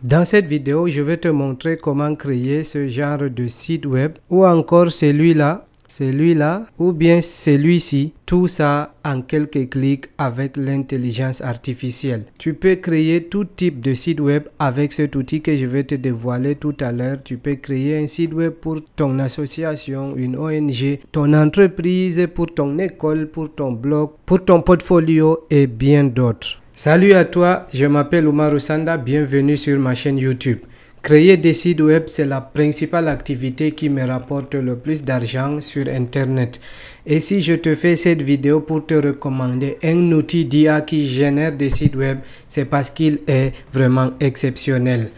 Dans cette vidéo, je vais te montrer comment créer ce genre de site web ou encore celui-là, ou bien celui-ci. Tout ça en quelques clics avec l'intelligence artificielle. Tu peux créer tout type de site web avec cet outil que je vais te dévoiler tout à l'heure. Tu peux créer un site web pour ton association, une ONG, ton entreprise, pour ton école, pour ton blog, pour ton portfolio et bien d'autres. Salut à toi, je m'appelle Oumarou Sanda, bienvenue sur ma chaîne YouTube. Créer des sites web, c'est la principale activité qui me rapporte le plus d'argent sur Internet. Et si je te fais cette vidéo pour te recommander un outil d'IA qui génère des sites web, c'est parce qu'il est vraiment exceptionnel.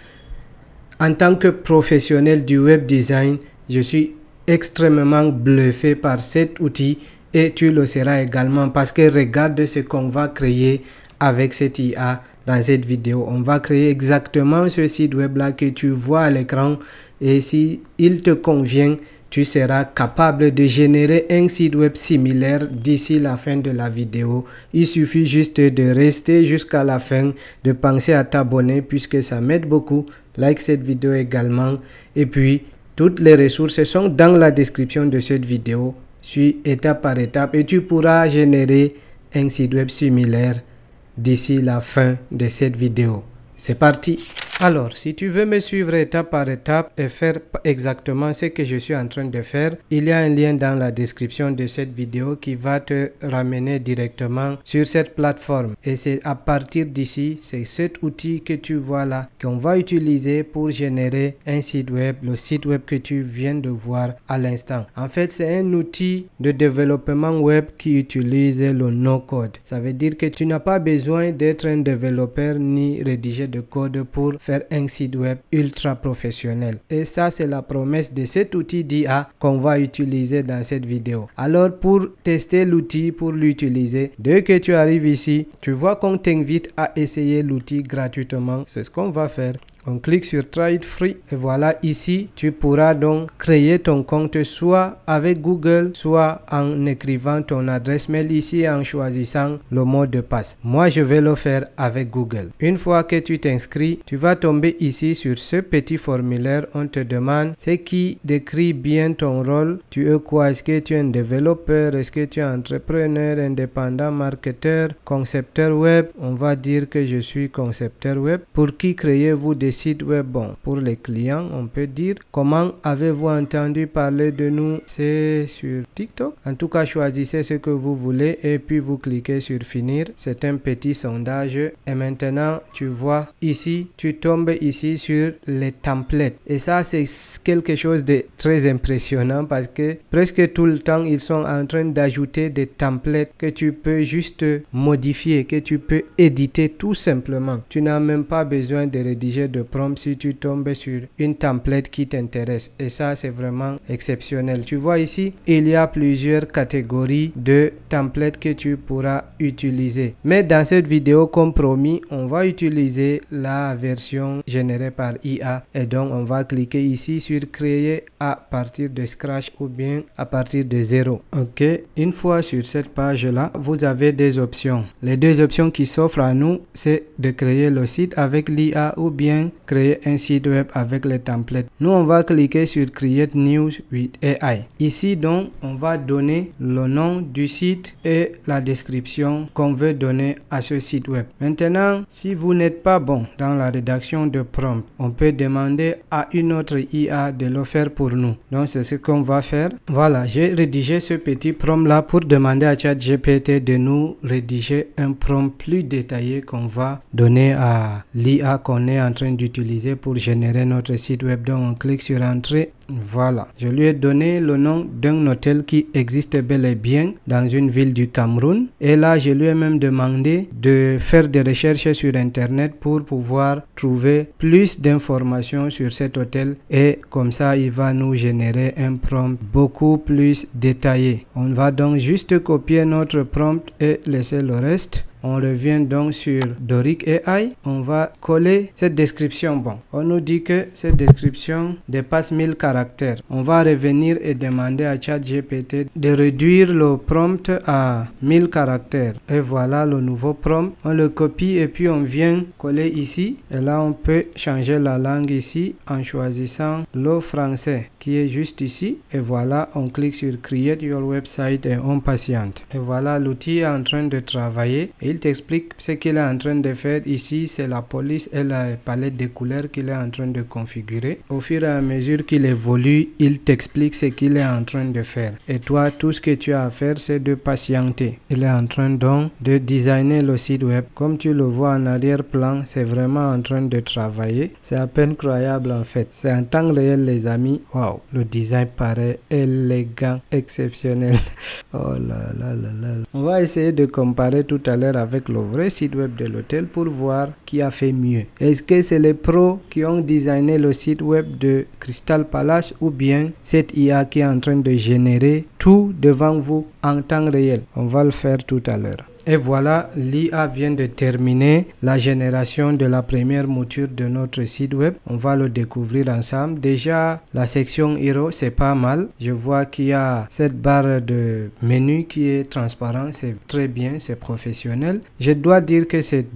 En tant que professionnel du web design, je suis extrêmement bluffé par cet outil et tu le seras également parce que regarde ce qu'on va créer avec cette IA. Dans cette vidéo, on va créer exactement ce site web là que tu vois à l'écran, et si il te convient, tu seras capable de générer un site web similaire d'ici la fin de la vidéo. Il suffit juste de rester jusqu'à la fin, de penser à t'abonner puisque ça m'aide beaucoup. Like cette vidéo également, et puis toutes les ressources sont dans la description de cette vidéo. Suis étape par étape et tu pourras générer un site web similaire d'ici la fin de cette vidéo. C'est parti! Alors, si tu veux me suivre étape par étape et faire exactement ce que je suis en train de faire, il y a un lien dans la description de cette vidéo qui va te ramener directement sur cette plateforme. Et c'est à partir d'ici, c'est cet outil que tu vois là qu'on va utiliser pour générer un site web, le site web que tu viens de voir à l'instant. En fait, c'est un outil de développement web qui utilise le no-code. Ça veut dire que tu n'as pas besoin d'être un développeur ni rédiger de code pour faire un site web ultra professionnel. Et ça, c'est la promesse de cet outil d'IA qu'on va utiliser dans cette vidéo. Alors, pour tester l'outil, pour l'utiliser, dès que tu arrives ici, tu vois qu'on t'invite à essayer l'outil gratuitement. C'est ce qu'on va faire. On clique sur Try it free et voilà, ici tu pourras donc créer ton compte soit avec Google, soit en écrivant ton adresse mail ici en choisissant le mot de passe. Moi je vais le faire avec Google. Une fois que tu t'inscris, tu vas tomber ici sur ce petit formulaire. On te demande ce qui décrit bien ton rôle. Tu es quoi? Est-ce que tu es un développeur? Est-ce que tu es entrepreneur, indépendant, marketeur, concepteur web? On va dire que je suis concepteur web. Pour qui créez-vous des sites web? Bon, pour les clients, on peut dire. Comment avez-vous entendu parler de nous? C'est sur TikTok. En tout cas, choisissez ce que vous voulez et puis vous cliquez sur finir. C'est un petit sondage et maintenant tu vois ici, tu tombes ici sur les templates et ça c'est quelque chose de très impressionnant parce que presque tout le temps ils sont en train d'ajouter des templates que tu peux juste modifier, que tu peux éditer tout simplement. Tu n'as même pas besoin de rédiger de prompt si tu tombes sur une template qui t'intéresse, et ça c'est vraiment exceptionnel. Tu vois ici, il y a plusieurs catégories de templates que tu pourras utiliser, mais dans cette vidéo, comme promis, on va utiliser la version générée par IA et donc on va cliquer ici sur créer à partir de scratch ou bien à partir de zéro. Ok, une fois sur cette page là, vous avez des options. Les deux options qui s'offrent à nous, c'est de créer le site avec l'IA ou bien créer un site web avec les templates. Nous, on va cliquer sur Create New with AI. Ici, donc, on va donner le nom du site et la description qu'on veut donner à ce site web. Maintenant, si vous n'êtes pas bon dans la rédaction de prompt, on peut demander à une autre IA de le faire pour nous. Donc, c'est ce qu'on va faire. Voilà, j'ai rédigé ce petit prompt là pour demander à ChatGPT de nous rédiger un prompt plus détaillé qu'on va donner à l'IA qu'on est en train d'utiliser pour générer notre site web. Donc on clique sur entrée. Voilà, je lui ai donné le nom d'un hôtel qui existe bel et bien dans une ville du Cameroun, et là je lui ai même demandé de faire des recherches sur internet pour pouvoir trouver plus d'informations sur cet hôtel, et comme ça il va nous générer un prompt beaucoup plus détaillé. On va donc juste copier notre prompt et laisser le reste. On revient donc sur Doric AI. On va coller cette description. Bon, on nous dit que cette description dépasse 1000 caractères. On va revenir et demander à ChatGPT de réduire le prompt à 1000 caractères. Et voilà le nouveau prompt. On le copie et puis on vient coller ici. Et là, on peut changer la langue ici en choisissant le français qui est juste ici. Et voilà, on clique sur Create Your Website et on patiente. Et voilà, l'outil est en train de travailler. Et il t'explique ce qu'il est en train de faire. Ici, c'est la police et la palette de couleurs qu'il est en train de configurer. Au fur et à mesure qu'il évolue, il t'explique ce qu'il est en train de faire. Et toi, tout ce que tu as à faire, c'est de patienter. Il est en train donc de designer le site web. Comme tu le vois en arrière-plan, c'est vraiment en train de travailler. C'est à peine croyable en fait. C'est en temps réel, les amis. Waouh, le design paraît élégant, exceptionnel. Oh là là là là. On va essayer de comparer tout à l'heure avec le vrai site web de l'hôtel pour voir qui a fait mieux. Est-ce que c'est les pros qui ont designé le site web de Crystal Palace ou bien cette IA qui est en train de générer tout devant vous en temps réel? On va le faire tout à l'heure. Et voilà, l'IA vient de terminer la génération de la première mouture de notre site web. On va le découvrir ensemble. Déjà, la section Hero, c'est pas mal. Je vois qu'il y a cette barre de menu qui est transparente. C'est très bien, c'est professionnel. Je dois dire que c'est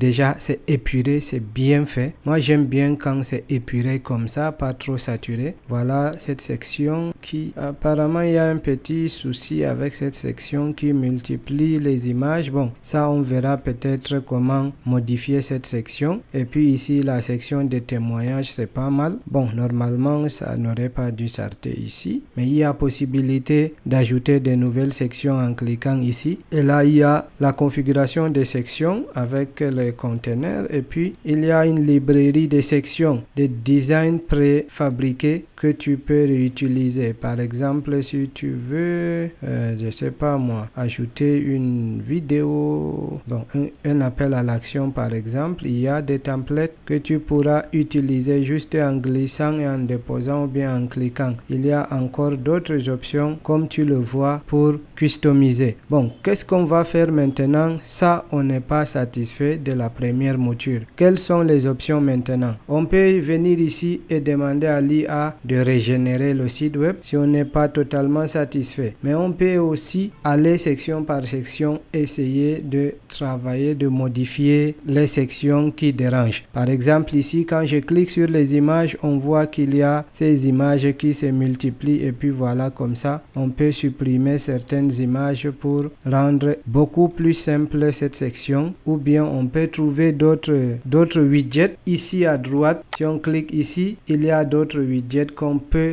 épuré, c'est bien fait. Moi, j'aime bien quand c'est épuré comme ça, pas trop saturé. Voilà cette section qui, apparemment, il y a un petit souci avec cette section qui multiplie les images. Bon, ça, on verra peut-être comment modifier cette section. Et puis ici, la section des témoignages, c'est pas mal. Bon, normalement, ça n'aurait pas dû s'arrêter ici. Mais il y a possibilité d'ajouter de nouvelles sections en cliquant ici. Et là, il y a la configuration des sections avec les conteneurs. Et puis, il y a une librairie de sections, de designs préfabriqués que tu peux réutiliser. Par exemple, si tu veux, je sais pas moi, ajouter une vidéo, bon, un appel à l'action par exemple, il y a des templates que tu pourras utiliser juste en glissant et en déposant ou bien en cliquant. Il y a encore d'autres options comme tu le vois pour customiser. Bon, qu'est-ce qu'on va faire maintenant? Ça, on n'est pas satisfait de la première mouture. Quelles sont les options maintenant? On peut venir ici et demander à l'IA de régénérer le site web si on n'est pas totalement satisfait. Mais on peut aussi aller section par section, essayer de travailler, de modifier les sections qui dérangent. Par exemple ici, quand je clique sur les images, on voit qu'il y a ces images qui se multiplient et puis voilà, comme ça, on peut supprimer certaines images pour rendre beaucoup plus simple cette section, ou bien on peut trouver d'autres widgets ici à droite. Si on clique ici, il y a d'autres widgets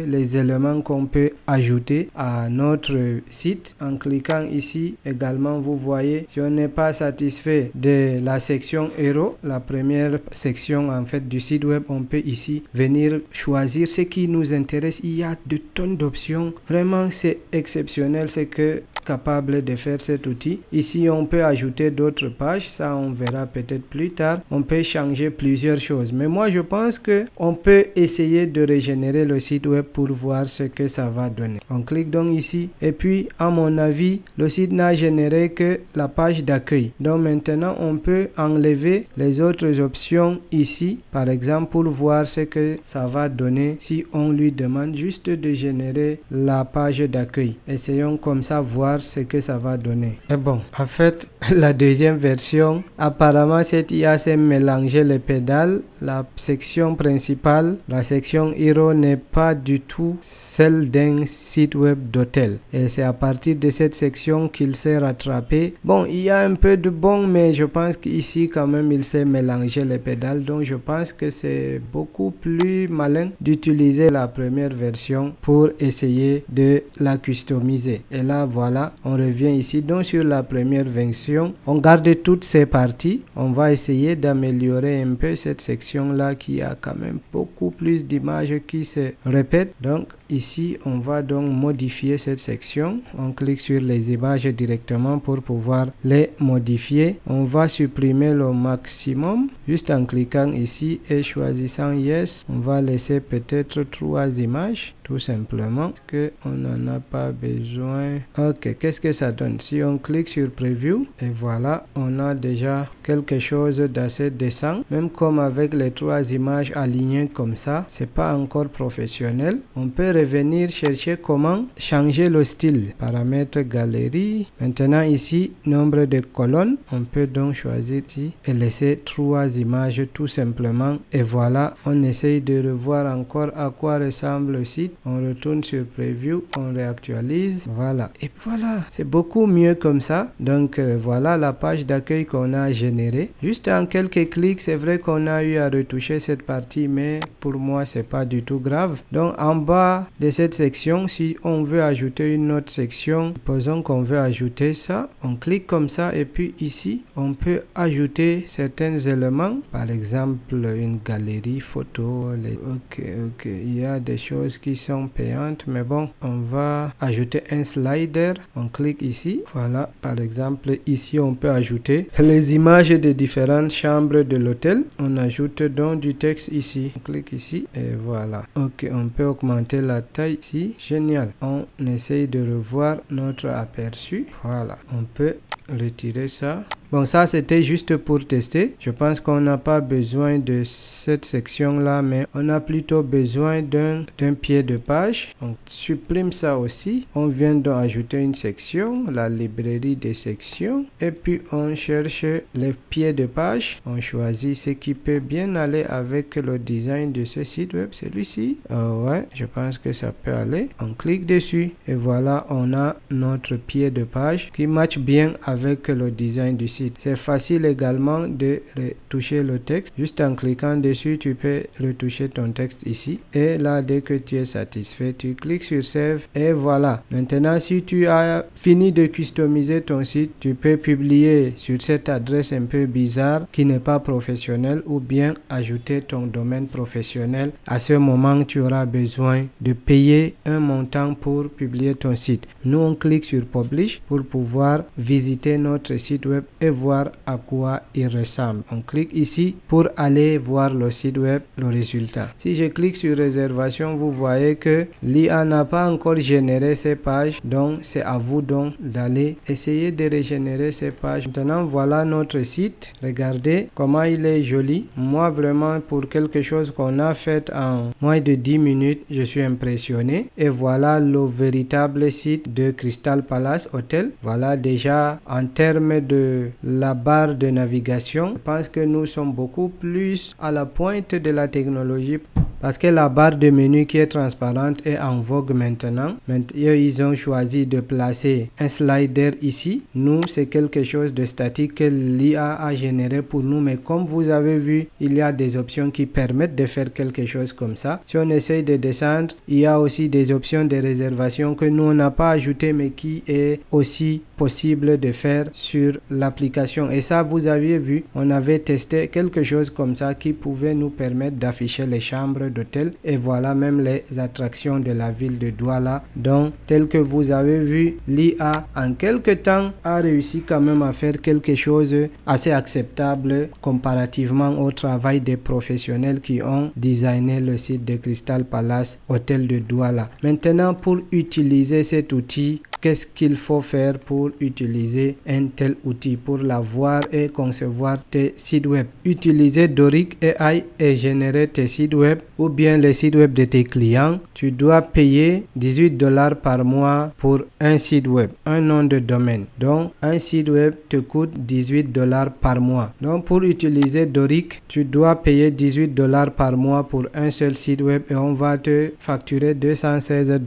les éléments qu'on peut ajouter à notre site. En cliquant ici également, vous voyez, si on n'est pas satisfait de la section Hero, la première section en fait du site web, on peut ici venir choisir ce qui nous intéresse. Il y a de tonnes d'options. Vraiment, c'est exceptionnel ce que capable de faire cet outil. Ici, on peut ajouter d'autres pages. Ça, on verra peut-être plus tard. On peut changer plusieurs choses. Mais moi, je pense que on peut essayer de régénérer le site web pour voir ce que ça va donner. On clique donc ici. Et puis, à mon avis, le site n'a généré que la page d'accueil. Donc, maintenant, on peut enlever les autres options ici. Par exemple, pour voir ce que ça va donner si on lui demande juste de générer la page d'accueil. Essayons comme ça voir ce que ça va donner. Et bon, en fait, la deuxième version, apparemment cette IA s'est mélangé les pédales. La section principale, la section Hero n'est pas du tout celle d'un site web d'hôtel. Et c'est à partir de cette section qu'il s'est rattrapé. Bon, il y a un peu de bon, mais je pense qu'ici quand même il s'est mélangé les pédales. Donc je pense que c'est beaucoup plus malin d'utiliser la première version pour essayer de la customiser. Et là, voilà. On revient ici donc sur la première version, on garde toutes ces parties. On va essayer d'améliorer un peu cette section là qui a quand même beaucoup plus d'images qui se répètent. Donc ici on va donc modifier cette section. On clique sur les images directement pour pouvoir les modifier. On va supprimer le maximum juste en cliquant ici et choisissant yes. On va laisser peut-être 3 images tout simplement parce que on n'en a pas besoin. Ok, Ok, qu'est-ce que ça donne? Si on clique sur Preview, et voilà, on a déjà quelque chose d'assez décent. Même comme avec les 3 images alignées comme ça, c'est pas encore professionnel. On peut revenir chercher comment changer le style. Paramètres galerie. Maintenant ici, nombre de colonnes. On peut donc choisir ici et laisser 3 images tout simplement. Et voilà, on essaye de revoir encore à quoi ressemble le site. On retourne sur Preview, on réactualise. Voilà. Et voilà, c'est beaucoup mieux comme ça. Donc voilà la page d'accueil qu'on a générée. Juste en quelques clics, c'est vrai qu'on a eu à retoucher cette partie, mais pour moi, c'est pas du tout grave. Donc en bas de cette section, si on veut ajouter une autre section, supposons qu'on veut ajouter ça, on clique comme ça et puis ici, on peut ajouter certains éléments. Par exemple, une galerie photo. Ok, il y a des choses qui sont payantes, mais bon, on va ajouter un slider. On clique ici. Voilà, par exemple, ici, on peut ajouter les images des différentes chambres de l'hôtel. On ajoute donc du texte ici. On clique ici et voilà. Ok, on peut augmenter la taille ici. Génial. On essaye de revoir notre aperçu. Voilà, on peut retirer ça. Bon, ça c'était juste pour tester. Je pense qu'on n'a pas besoin de cette section là, mais on a plutôt besoin d'un pied de page. On supprime ça aussi. On vient donc ajouter une section, la librairie des sections, et puis on cherche les pieds de page. On choisit ce qui peut bien aller avec le design de ce site web, celui-ci. Ouais, je pense que ça peut aller. On clique dessus et voilà, on a notre pied de page qui match bien avec le design du site. C'est facile également de retoucher le texte. Juste en cliquant dessus, tu peux retoucher ton texte ici. Et là, dès que tu es satisfait, tu cliques sur Save et voilà. Maintenant, si tu as fini de customiser ton site, tu peux publier sur cette adresse un peu bizarre qui n'est pas professionnelle ou bien ajouter ton domaine professionnel. À ce moment, tu auras besoin de payer un montant pour publier ton site. Nous, on clique sur Publish pour pouvoir visiter notre site web et voir à quoi il ressemble. On clique ici pour aller voir le site web, le résultat. Si je clique sur réservation, vous voyez que l'IA n'a pas encore généré ces pages, donc c'est à vous donc d'aller essayer de régénérer ces pages. Maintenant, voilà notre site. Regardez comment il est joli. Moi, vraiment, pour quelque chose qu'on a fait en moins de 10 minutes, je suis impressionné. Et voilà le véritable site de Crystal Palace Hotel. Voilà déjà en termes de la barre de navigation. Je pense que nous sommes beaucoup plus à la pointe de la technologie parce que la barre de menu qui est transparente est en vogue maintenant. Ils ont choisi de placer un slider ici. Nous, c'est quelque chose de statique que l'IA a généré pour nous, mais comme vous avez vu, il y a des options qui permettent de faire quelque chose comme ça. Si on essaye de descendre, il y a aussi des options de réservation que nous, on n'a pas ajoutées, mais qui est aussi possible de faire sur l'application. Et ça, vous aviez vu, on avait testé quelque chose comme ça qui pouvait nous permettre d'afficher les chambres d'hôtel et voilà même les attractions de la ville de Douala. Donc, tel que vous avez vu, l'IA en quelques temps a réussi quand même à faire quelque chose assez acceptable comparativement au travail des professionnels qui ont designé le site de Crystal Palace Hôtel de Douala. Maintenant, pour utiliser cet outil, qu'est-ce qu'il faut faire pour utiliser un tel outil, pour l'avoir et concevoir tes sites web? Utiliser Doric AI et générer tes sites web ou bien les sites web de tes clients. Tu dois payer $18 par mois pour un site web, un nom de domaine. Donc, un site web te coûte $18 par mois. Donc, pour utiliser Doric, tu dois payer $18 par mois pour un seul site web et on va te facturer $216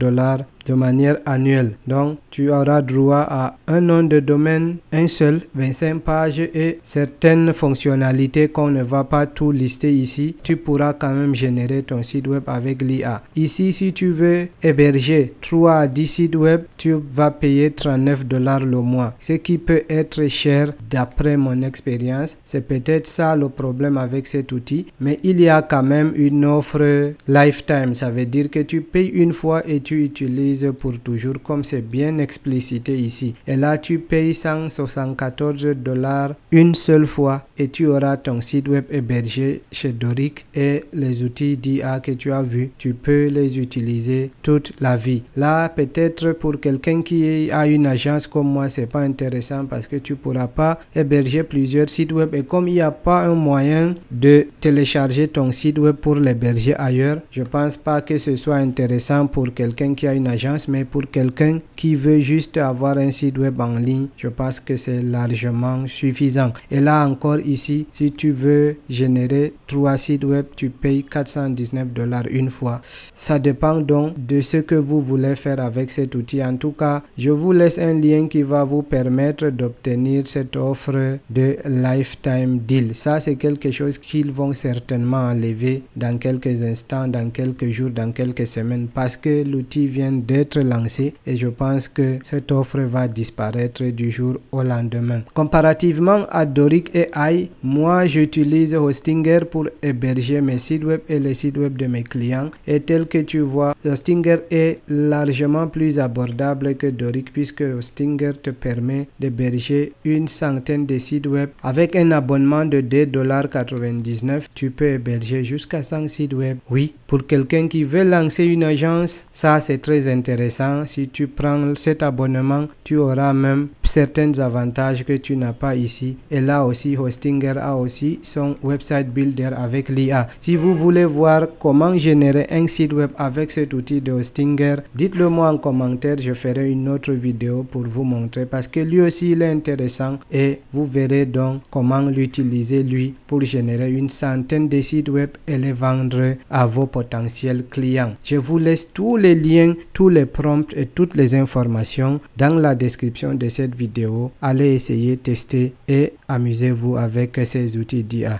de manière annuelle. Donc, tu auras droit à un nom de domaine, un seul, 25 pages et certaines fonctionnalités qu'on ne va pas tout lister ici. Tu pourras quand même générer ton site web avec l'IA. Ici, si tu veux héberger 3 à 10 sites web, tu vas payer $39 le mois. Ce qui peut être cher d'après mon expérience. C'est peut-être ça le problème avec cet outil. Mais il y a quand même une offre lifetime. Ça veut dire que tu payes une fois et tu utilises utilise pour toujours, comme c'est bien explicité ici. Et là, tu payes 174 $ une seule fois et tu auras ton site web hébergé chez Doric, et les outils d'IA que tu as vus, tu peux les utiliser toute la vie. Là, peut-être pour quelqu'un qui a une agence comme moi, c'est pas intéressant parce que tu pourras pas héberger plusieurs sites web, et comme il n'y a pas un moyen de télécharger ton site web pour l'héberger ailleurs, je pense pas que ce soit intéressant pour quelqu'un qui a une agence, mais pour quelqu'un qui veut juste avoir un site web en ligne, je pense que c'est largement suffisant. Et là encore ici, si tu veux générer 3 sites web, tu payes 419 $ une fois. Ça dépend donc de ce que vous voulez faire avec cet outil. En tout cas, je vous laisse un lien qui va vous permettre d'obtenir cette offre de Lifetime Deal. Ça, c'est quelque chose qu'ils vont certainement enlever dans quelques instants, dans quelques jours, dans quelques semaines, parce que l'outil vient d'être lancé et je pense que cette offre va disparaître du jour au lendemain. Comparativement à Doric AI, moi j'utilise Hostinger pour héberger mes sites web et les sites web de mes clients, et tel que tu vois, Hostinger est largement plus abordable que Doric, puisque Hostinger te permet d'héberger une centaine de sites web. Avec un abonnement de 2,99 $, tu peux héberger jusqu'à 100 sites web. Oui, pour quelqu'un qui veut lancer une agence, ça c'est très intéressant. Si tu prends cet abonnement, tu auras même certains avantages que tu n'as pas ici. Et là aussi, Hostinger a aussi son website builder avec l'IA. Si vous voulez voir comment générer un site web avec cet outil de Hostinger, dites-le moi en commentaire, je ferai une autre vidéo pour vous montrer, parce que lui aussi il est intéressant, et vous verrez donc comment l'utiliser lui pour générer une centaine de sites web et les vendre à vos potentiels clients. Je vous laisse tous les liens, tous les prompts et toutes les informations dans la description de cette vidéo. Allez essayer, tester et amusez-vous avec ces outils d'IA.